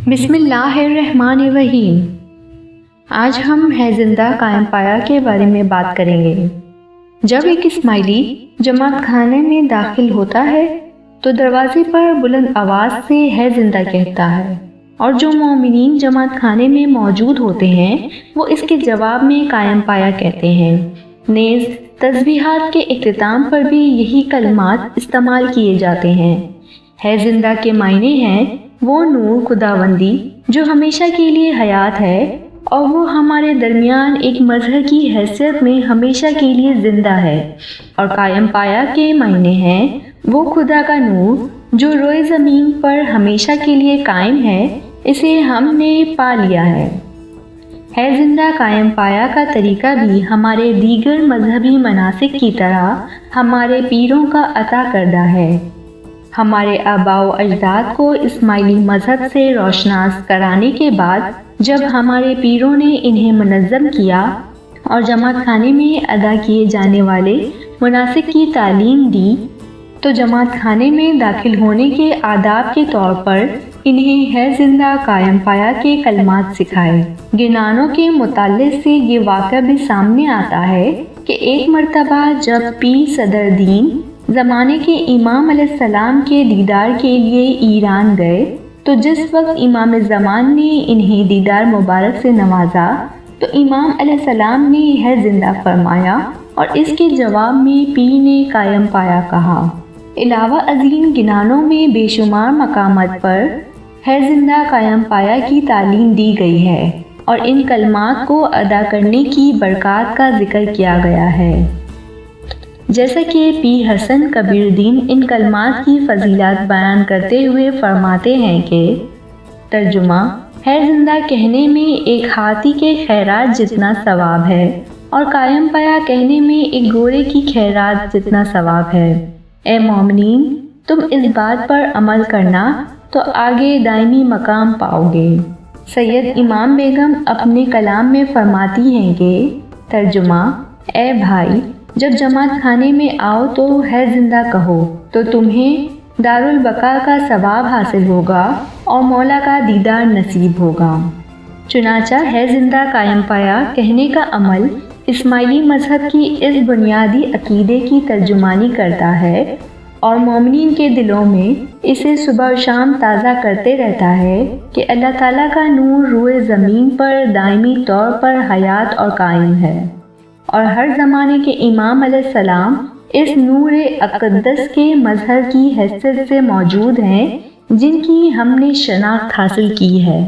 بسم اللہ الرحمن الرحیم۔ آج ہم ہے زندہ قائم پایا کے بارے میں بات کریں گے۔ جب ایک اسماعیلی جماعت خانے میں داخل ہوتا ہے تو دروازے پر بلند آواز سے ہے زندہ کہتا ہے، اور جو مومنین جماعت خانے میں موجود ہوتے ہیں وہ اس کے جواب میں قائم پایا کہتے ہیں۔ نیز تسبیحات کے اختتام پر بھی یہی کلمات استعمال کیے جاتے ہیں۔ ہے زندہ کے معنی ہیں وہ نور خداوندی جو ہمیشہ کے لیے حیات ہے، اور وہ ہمارے درمیان ایک مظہر کی حیثیت میں ہمیشہ کے لیے زندہ ہے۔ اور قائم پایا کے معنی ہیں وہ خدا کا نور جو روئے زمین پر ہمیشہ کے لیے قائم ہے، اسے ہم نے پا لیا ہے۔ ہے زندہ قائم پایا کا طریقہ بھی ہمارے دیگر مذہبی مناسک کی طرح ہمارے پیروں کا عطا کردہ ہے۔ ہمارے آباء و اجداد کو اسماعیلی مذہب سے روشناس کرانے کے بعد جب ہمارے پیروں نے انہیں منظم کیا اور جماعت خانے میں ادا کیے جانے والے مناسک کی تعلیم دی، تو جماعت خانے میں داخل ہونے کے آداب کے طور پر انہیں ہے زندہ قائم پایا کے کلمات سکھائے۔ گنانوں کے متعلق سے یہ واقعہ بھی سامنے آتا ہے کہ ایک مرتبہ جب پیر صدر دین زمانے کے امام علیہ السلام کے دیدار کے لیے ایران گئے، تو جس وقت امام زمان نے انہیں دیدار مبارک سے نوازا تو امام علیہ السلام نے ہے زندہ فرمایا، اور اس کے جواب میں پیر نے قائم پایا کہا۔ علاوہ ازیں گنانوں میں بے شمار مقامات پر ہے زندہ قائم پایا کی تعلیم دی گئی ہے، اور ان کلمات کو ادا کرنے کی برکات کا ذکر کیا گیا ہے، جیسا کہ پیر حسن کبیر الدین ان کلمات کی فضیلت بیان کرتے ہوئے فرماتے ہیں کہ ترجمہ: ہے زندہ کہنے میں ایک ہاتھی کے خیرات جتنا ثواب ہے، اور قائم پایا کہنے میں ایک گھوڑے کی خیرات جتنا ثواب ہے۔ اے مومنین، تم اس بات پر عمل کرنا تو آگے دائمی مقام پاؤ گے۔ سید امام بیگم اپنے کلام میں فرماتی ہیں کہ ترجمہ: اے بھائی، جب جماعت خانے میں آؤ تو ہے زندہ کہو تو تمہیں دارالبقا کا ثواب حاصل ہوگا اور مولا کا دیدار نصیب ہوگا۔ چنانچہ ہے زندہ قائم پایا کہنے کا عمل اسماعیلی مذہب کی اس بنیادی عقیدے کی ترجمانی کرتا ہے، اور مومنین کے دلوں میں اسے صبح و شام تازہ کرتے رہتا ہے کہ اللہ تعالیٰ کا نور روئے زمین پر دائمی طور پر حیات اور قائم ہے، اور ہر زمانے کے امام علیہ السلام اس نور اقدس کے مظہر کی حیثیت سے موجود ہیں جن کی ہم نے شناخت حاصل کی ہے۔